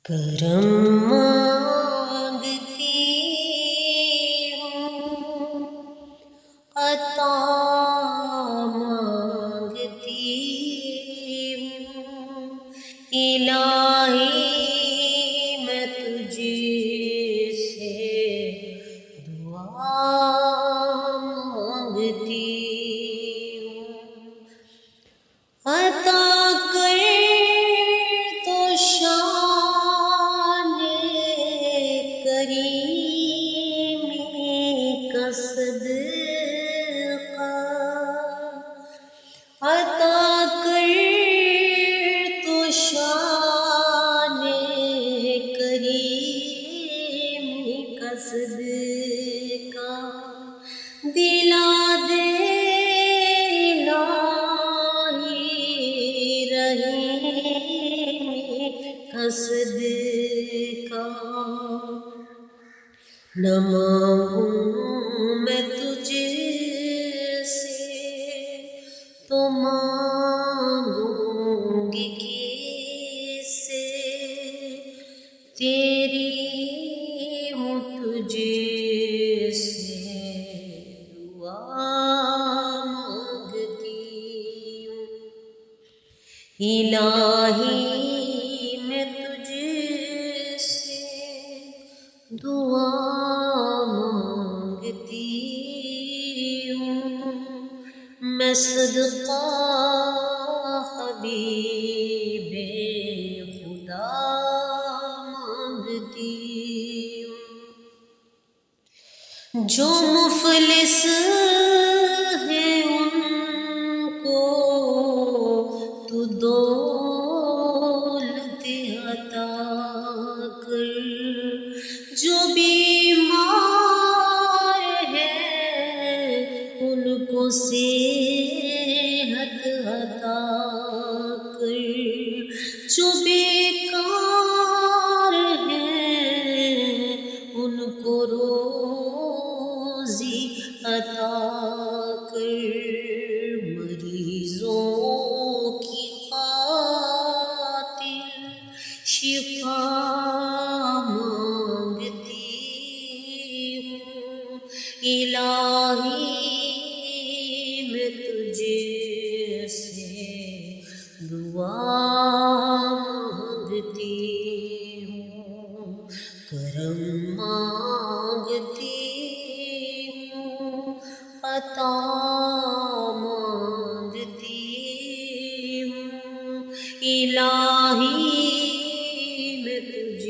کرم مانگتی ہوں، عطا مانگتی ہوں، الہی میں تجھ سے دعا مانگتی ہوں، عطا کر تو شان کریمی کا صدقہ، عطا کر تو شان کریمی کا صدقہ، دلا دے کا صدقہ، نہ مانگوں میں تجھ سے تو مانگوں گی کس سے، تیری ہوں تجھ سے دعا مانگتی ہوں، الہی میں تجھ سے دعا مانگتی ہوں، میں صدقہ حبیب خدا مانگتی ہوں، جو مفلس ہیں ان کو تو دولت عطا کر، جو بیمار ہیں ان کو صحت عطا کر، جو بیکار ہیں ان کو روزی عطا کر، مریضوں کی خاطر شفا مانگتی ہوں، الہی میں تجھ سے دعا مانگتی ہوں، کرم مانگتی ہوں، عطا مانگتی ہوں، الہی میں تجھ